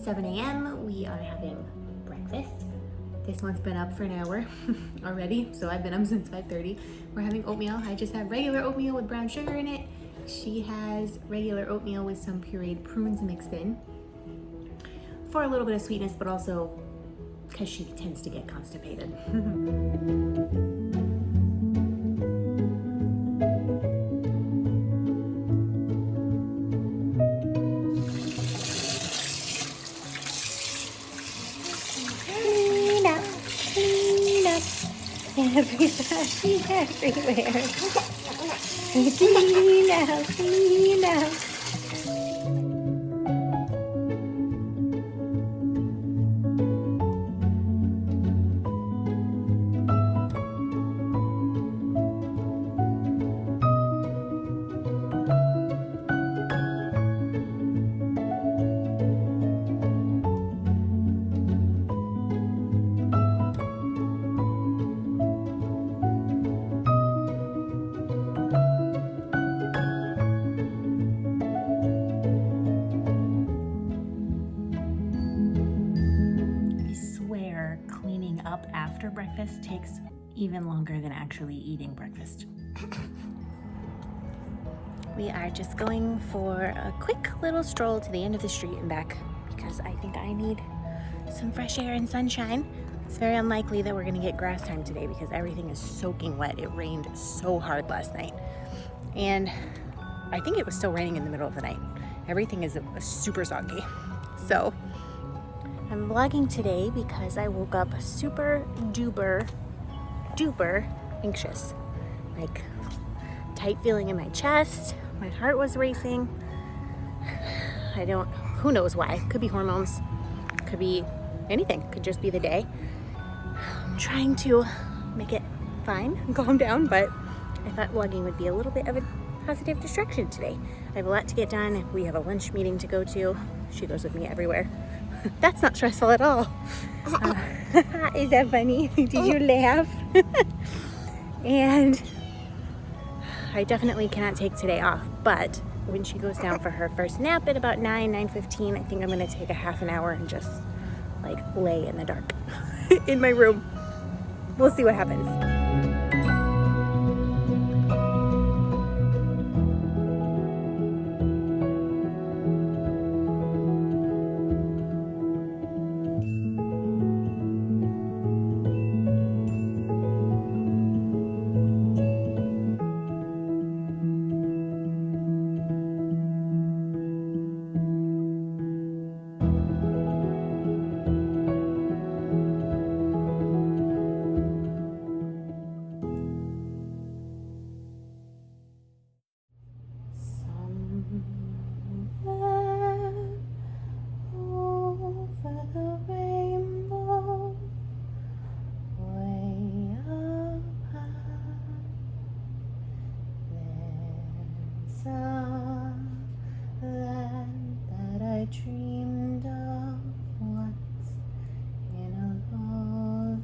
7 a.m. We are having breakfast. This one's been up for an hour already, so I've been up since 5:30. We're having oatmeal. I just have regular oatmeal with brown sugar in it. She has regular oatmeal with some pureed prunes mixed in for a little bit of sweetness, but also because she tends to get constipated. Everybody, everywhere. Clean out, clean out. Up after breakfast takes even longer than actually eating breakfast. We are just going for a quick little stroll to the end of the street and back because I think I need some fresh air and sunshine. It's very unlikely that we're gonna get grass time today because everything is soaking wet. It rained so hard last night. And I think it was still raining in the middle of the night. Everything is super soggy. So I'm vlogging today because I woke up super duper anxious. Like tight feeling in my chest, my heart was racing. Who knows why? Could be hormones, could be anything, could just be the day. I'm trying to make it fine and calm down, but I thought vlogging would be a little bit of a positive distraction today. I have a lot to get done. We have a lunch meeting to go to. She goes with me everywhere. That's not stressful at all. Is that funny? Did you laugh? And I definitely cannot take today off, but when she goes down for her first nap at about 9:15, I think I'm gonna take a half an hour and just like lay in the dark in my room. We'll see what happens. Dreamed of once in a lullaby,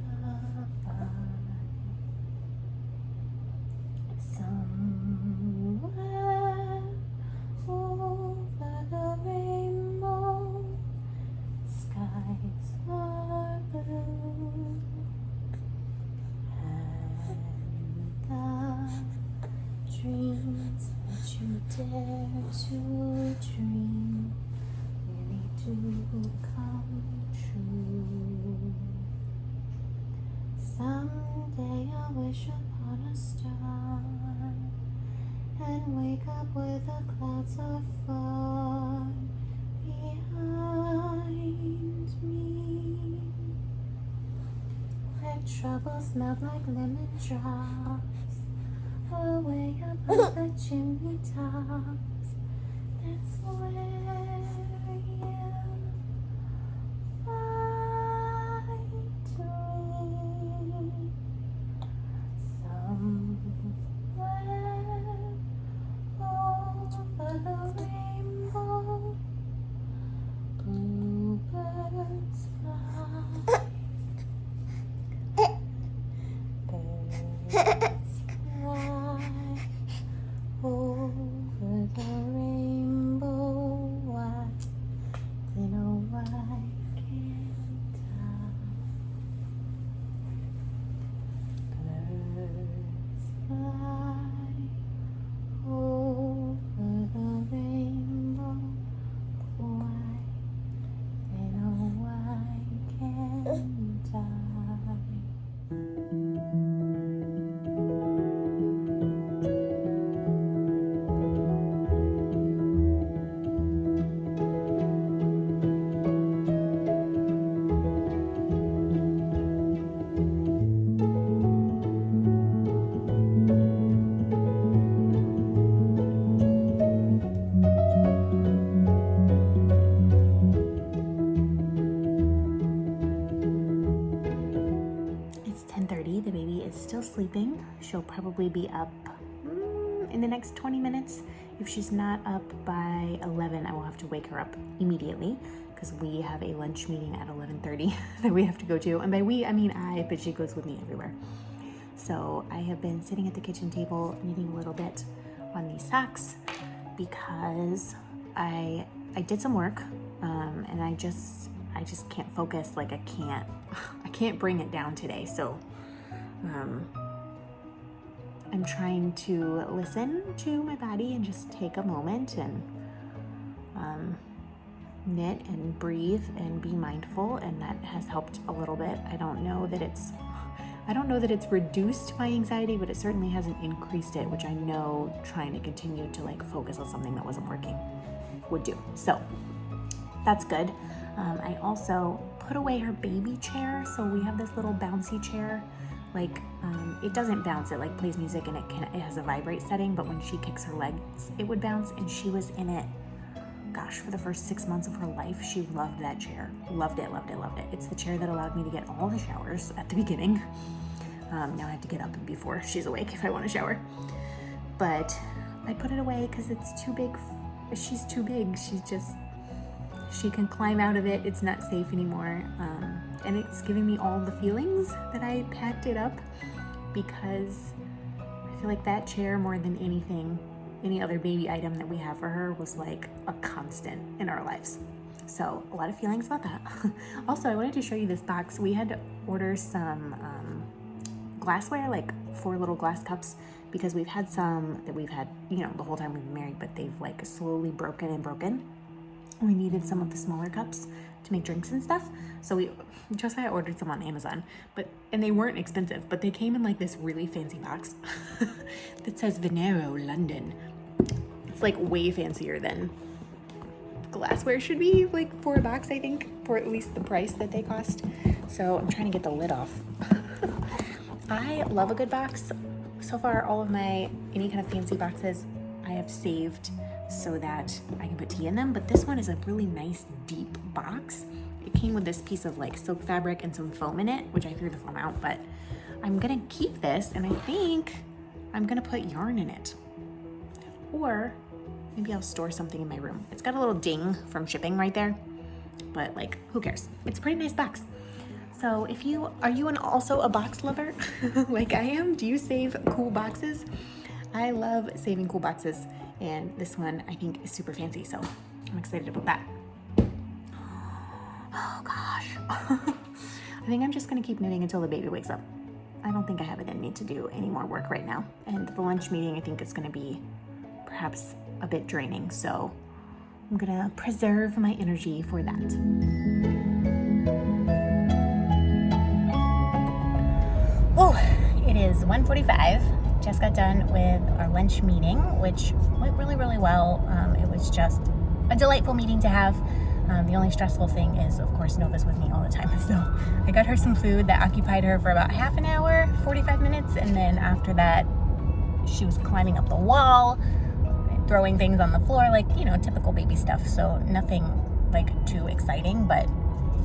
somewhere over the rainbow, skies are blue, and the dreams that you dare to dream to come true. Someday I'll wish upon a star and wake up with the clouds are far behind me, where troubles melt like lemon drops away above the chimney tops. That's where over the rainbow. she'll probably be up in the next 20 minutes. If she's not up by 11, I will have to wake her up immediately because we have a lunch meeting at 11:30 that we have to go to. And by we, I mean I, but she goes with me everywhere. So I have been sitting at the kitchen table knitting a little bit on these socks because I did some work and I just can't focus. Like I can't bring it down today. So I'm trying to listen to my body and just take a moment and knit and breathe and be mindful, and that has helped a little bit. I don't know that it's reduced my anxiety, but it certainly hasn't increased it, which I know trying to continue to like focus on something that wasn't working would do. So that's good. I also put away her baby chair. So we have this little bouncy chair. Like it doesn't bounce, it like plays music and it has a vibrate setting, but when she kicks her legs it would bounce, and she was in it, gosh, for the first 6 months of her life. She loved that chair. Loved it. It's the chair that allowed me to get all the showers at the beginning. Now I have to get up before she's awake if I want to shower. But I put it away because it's too big. She's too big. She can climb out of it. It's not safe anymore. And it's giving me all the feelings that I packed it up, because I feel like that chair, more than anything, any other baby item that we have for her, was like a constant in our lives. So a lot of feelings about that. Also, I wanted to show you this box. We had to order some glassware, like 4 little glass cups, because we've had some that we've had, the whole time we've been married, but they've like slowly broken. We needed some of the smaller cups to make drinks and stuff. So Josiah ordered some on Amazon, and they weren't expensive, but they came in like this really fancy box that says Venero London. It's like way fancier than glassware should be, like for a box, I think, for at least the price that they cost. So I'm trying to get the lid off. I love a good box. So far, all of my any kind of fancy boxes I have saved so that I can put tea in them, but this one is a really nice deep box. It came with this piece of like silk fabric and some foam in it, which I threw the foam out, but I'm gonna keep this, and I think I'm gonna put yarn in it, or maybe I'll store something in my room. It's got a little ding from shipping right there, but like, who cares? It's a pretty nice box. So are you also a box lover like I am? Do you save cool boxes? I love saving cool boxes, and this one I think is super fancy, so I'm excited about that. Oh gosh. I think I'm just gonna keep knitting until the baby wakes up. I don't think I have it in me to do any more work right now, and the lunch meeting I think is gonna be perhaps a bit draining, so I'm gonna preserve my energy for that. Oh, it is 1:45. Just got done with our lunch meeting, which went really, really well. It was just a delightful meeting to have. The only stressful thing is, of course, Nova's with me all the time. So I got her some food that occupied her for about half an hour, 45 minutes. And then after that, she was climbing up the wall, throwing things on the floor, like, typical baby stuff. So nothing like too exciting, but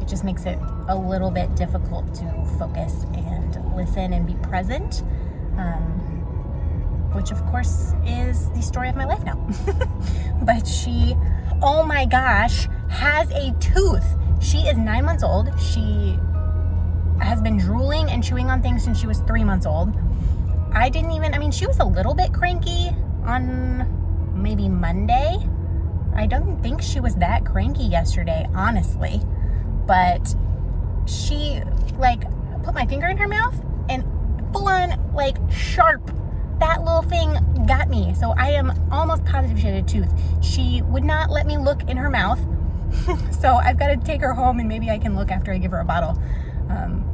it just makes it a little bit difficult to focus and listen and be present. Which of course is the story of my life now. But she, oh my gosh, has a tooth. She is 9 months old. She has been drooling and chewing on things since she was 3 months old. She was a little bit cranky on maybe Monday. I don't think she was that cranky yesterday, honestly. But she put my finger in her mouth and full on sharp. That little thing got me. So I am almost positive she had a tooth. She would not let me look in her mouth. So I've got to take her home, and maybe I can look after I give her a bottle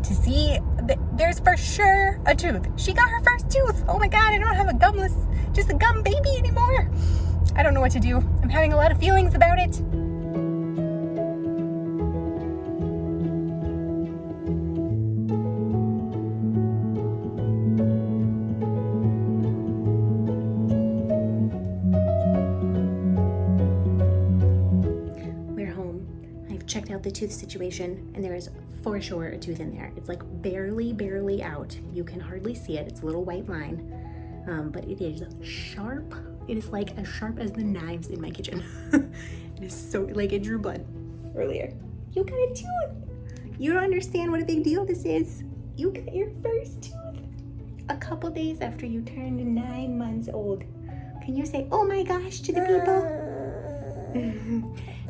to see that there's for sure a tooth. She got her first tooth. Oh my God, I don't have a gum baby anymore. I don't know what to do. I'm having a lot of feelings about it. the tooth situation, and there is for sure a tooth in there. It's like barely out. You can hardly see it. It's a little white line, but it is sharp. It is like as sharp as the knives in my kitchen. It is so, like, it drew blood earlier. You got a tooth. You don't understand what a big deal this is. You got your first tooth a couple days after you turned 9 months old. Can you say, oh my gosh, to the people?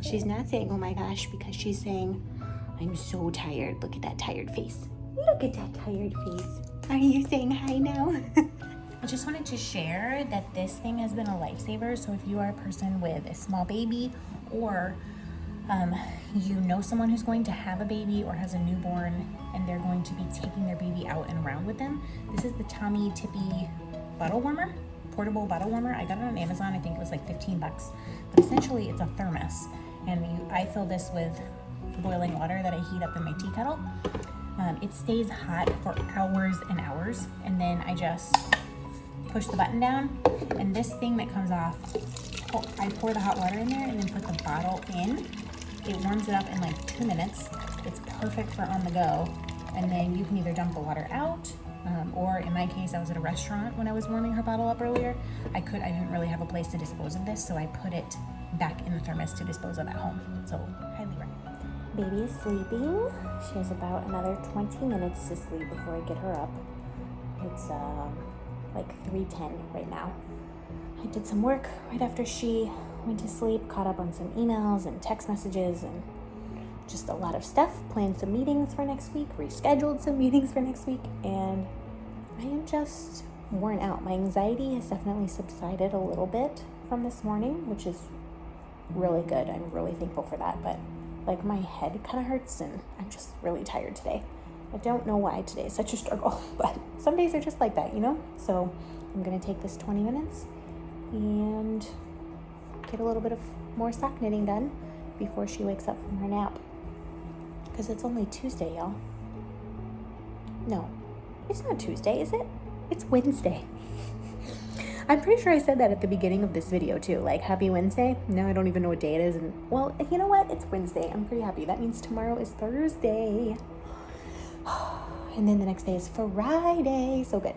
She's not saying, oh my gosh, because she's saying, I'm so tired. Look at that tired face. Look at that tired face. Are you saying hi now? I just wanted to share that this thing has been a lifesaver. So if you are a person with a small baby, or you know someone who's going to have a baby or has a newborn, and they're going to be taking their baby out and around with them, this is the Tommy Tippy bottle warmer, portable bottle warmer. I got it on Amazon. I think it was like 15 bucks, but essentially it's a thermos, and I fill this with boiling water that I heat up in my tea kettle. It stays hot for hours and hours, and then I just push the button down, and this thing that comes off, I pour the hot water in there and then put the bottle in. It warms it up in like 2 minutes. It's perfect for on the go, and then you can either dump the water out, or in my case, I was at a restaurant when I was warming her bottle up earlier. I didn't really have a place to dispose of this, so I put it back in the thermos to dispose of at home. So highly recommend. Baby is sleeping. She has about another 20 minutes to sleep before I get her up. It's like 3:10 right now. I did some work right after she went to sleep, caught up on some emails and text messages and just a lot of stuff, planned some meetings for next week, rescheduled some meetings for next week, and I am just worn out. My anxiety has definitely subsided a little bit from this morning, which is really good. I'm really thankful for that, but like my head kind of hurts and I'm just really tired today. I don't know why today is such a struggle, but some days are just like that, you know? So I'm gonna take this 20 minutes and get a little bit of more sock knitting done before she wakes up from her nap. Because it's only Tuesday, y'all. No, it's not Tuesday, is it? It's Wednesday. I'm pretty sure I said that at the beginning of this video too, like happy Wednesday. Now I don't even know what day it is, and well, you know what? It's Wednesday. I'm pretty happy. That means tomorrow is Thursday. And then the next day is Friday. So good.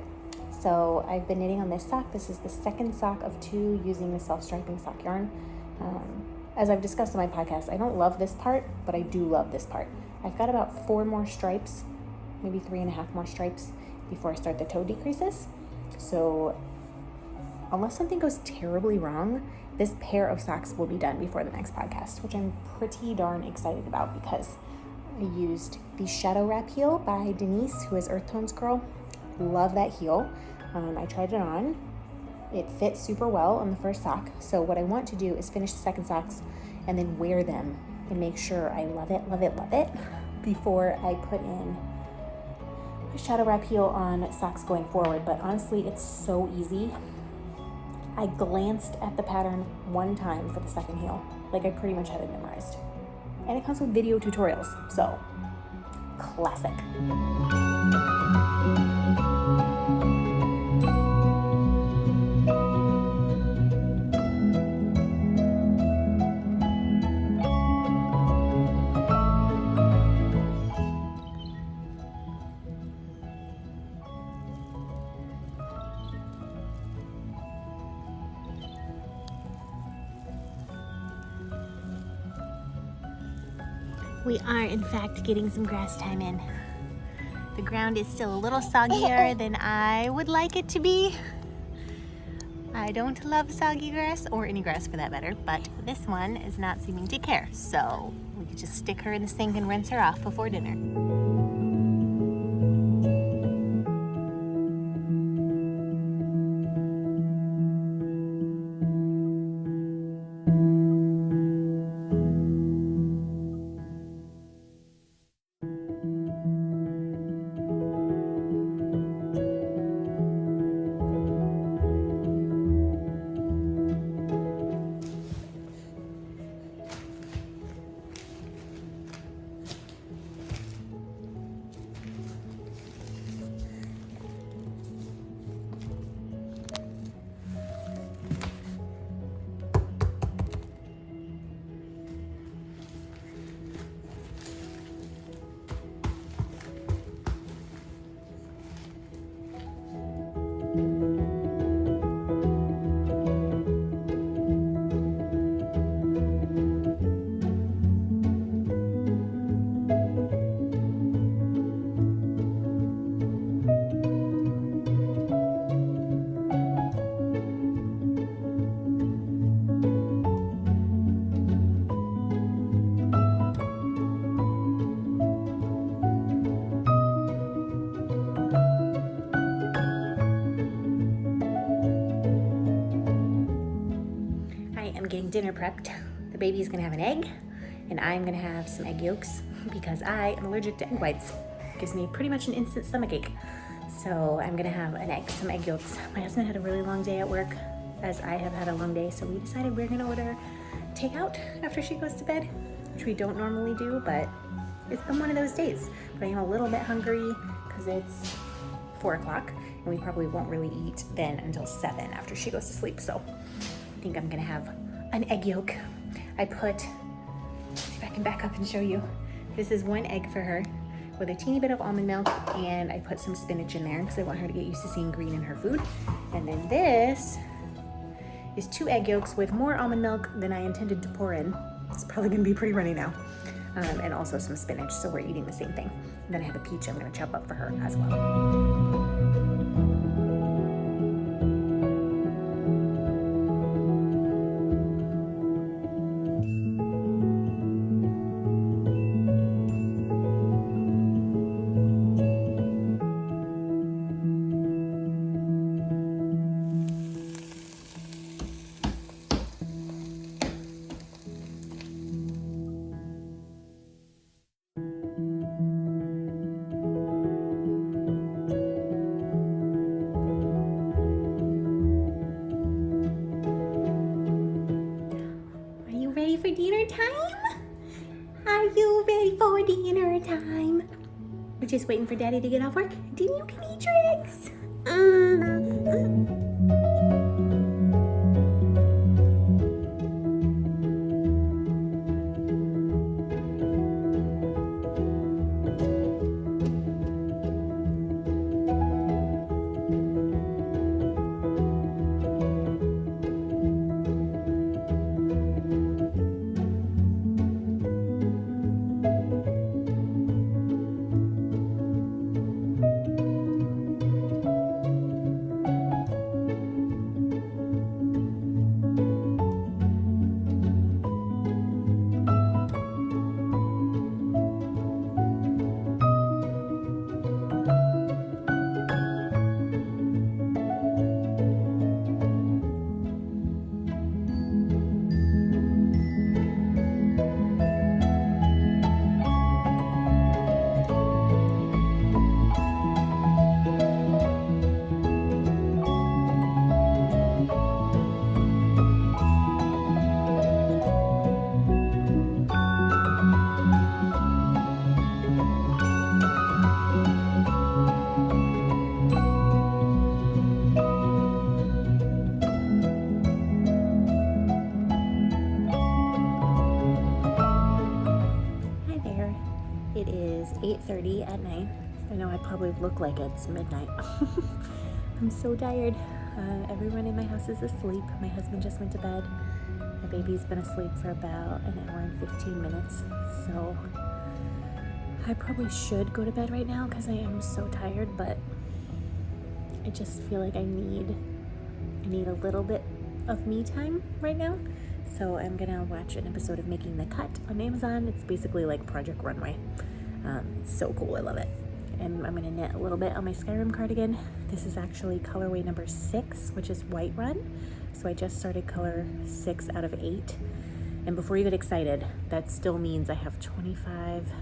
So I've been knitting on this sock. This is the second sock of 2 using the self-striping sock yarn. As I've discussed in my podcast, I don't love this part, but I do love this part. I've got about 4 more stripes, maybe 3.5 more stripes before I start the toe decreases. So unless something goes terribly wrong, this pair of socks will be done before the next podcast, which I'm pretty darn excited about because I used the Shadow Wrap heel by Denise, who is Earth Tones Girl. Love that heel. I tried it on. It fits super well on the first sock. So what I want to do is finish the second socks and then wear them and make sure I love it before I put in a Shadow Wrap heel on socks going forward. But honestly, it's so easy. I glanced at the pattern 1 time for the second heel. Like I pretty much had it memorized. And it comes with video tutorials, so classic. We are, in fact, getting some grass time in. The ground is still a little soggier than I would like it to be. I don't love soggy grass, or any grass for that matter, but this one is not seeming to care. So we could just stick her in the sink and rinse her off before dinner. am getting dinner prepped. The baby's gonna have an egg, and I'm gonna have some egg yolks because I am allergic to egg whites. It gives me pretty much an instant stomach ache. So I'm gonna have some egg yolks. My husband had a really long day at work, as I have had a long day, so we decided we're gonna order takeout after she goes to bed, which we don't normally do, but it's been one of those days. But I am a little bit hungry because it's 4 o'clock, and we probably won't really eat then until 7 after she goes to sleep. So I think I'm gonna have an egg yolk. Let's see if I can back up and show you. This is 1 egg for her with a teeny bit of almond milk, and I put some spinach in there because I want her to get used to seeing green in her food. And then this is 2 egg yolks with more almond milk than I intended to pour in. It's probably gonna be pretty runny now. And also some spinach, so we're eating the same thing. And then I have a peach I'm gonna chop up for her as well. Ready for dinner time? Are you ready for dinner time? We're just waiting for Daddy to get off work. Then you can eat your eggs. It is 8:30 at night. I know I probably look like it's midnight. I'm so tired. Everyone in my house is asleep. My husband just went to bed. My baby's been asleep for about an hour and 15 minutes. So I probably should go to bed right now because I am so tired, but I just feel like I need a little bit of me time right now. So I'm gonna watch an episode of Making the Cut on Amazon. It's basically like Project Runway. It's so cool, I love it. And I'm gonna knit a little bit on my Skyrim cardigan. This is actually colorway number 6, which is White Run. So I just started color 6 out of 8. And before you get excited, that still means I have 25,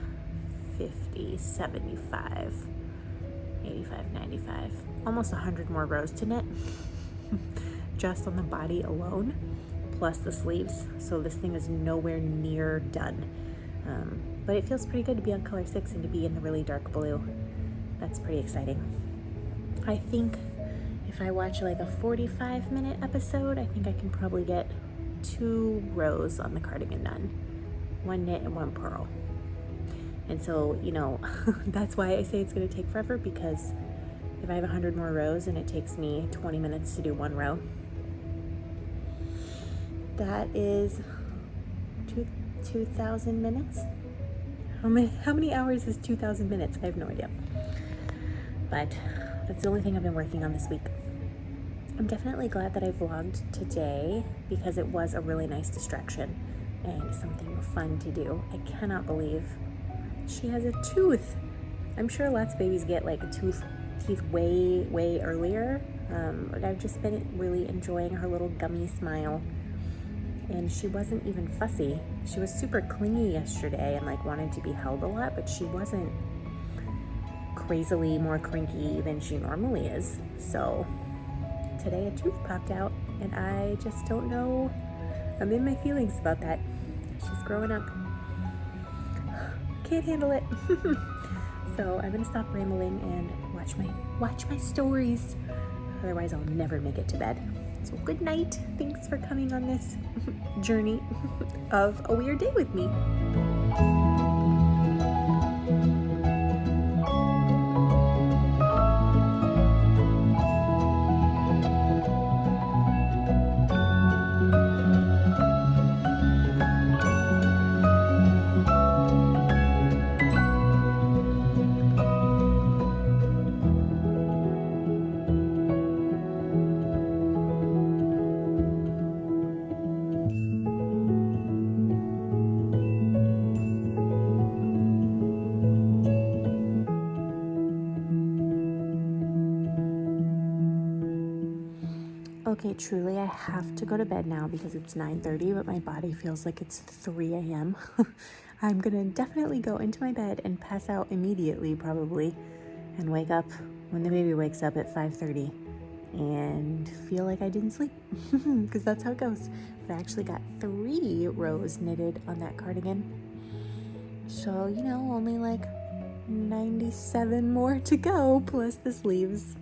50, 75, 85, 95, almost 100 more rows to knit just on the body alone, plus the sleeves. So this thing is nowhere near done. But it feels pretty good to be on color 6 and to be in the really dark blue. That's pretty exciting. I think if I watch like a 45-minute episode, I think I can probably get 2 rows on the cardigan done. 1 knit and 1 purl. And so, you know, that's why I say it's gonna take forever, because if I have 100 more rows and it takes me 20 minutes to do 1 row, that is 2,000 minutes. How many hours is 2,000 minutes? I have no idea. But that's the only thing I've been working on this week. I'm definitely glad that I vlogged today because it was a really nice distraction and something fun to do. I cannot believe she has a tooth. I'm sure lots of babies get like teeth way earlier. But I've just been really enjoying her little gummy smile. and she wasn't even fussy. She was super clingy yesterday and like wanted to be held a lot, but she wasn't crazily more cranky than she normally is. So today a tooth popped out and I just don't know. I'm in my feelings about that. She's growing up. Can't handle it. So I'm gonna stop rambling and watch my stories. Otherwise I'll never make it to bed. So good night. Thanks for coming on this journey of a weird day with me. Okay, truly, I have to go to bed now because it's 9:30, but my body feels like it's 3 a.m. I'm gonna definitely go into my bed and pass out immediately, probably, and wake up when the baby wakes up at 5:30 and feel like I didn't sleep because that's how it goes. But I actually got 3 rows knitted on that cardigan. So, only like 97 more to go plus the sleeves.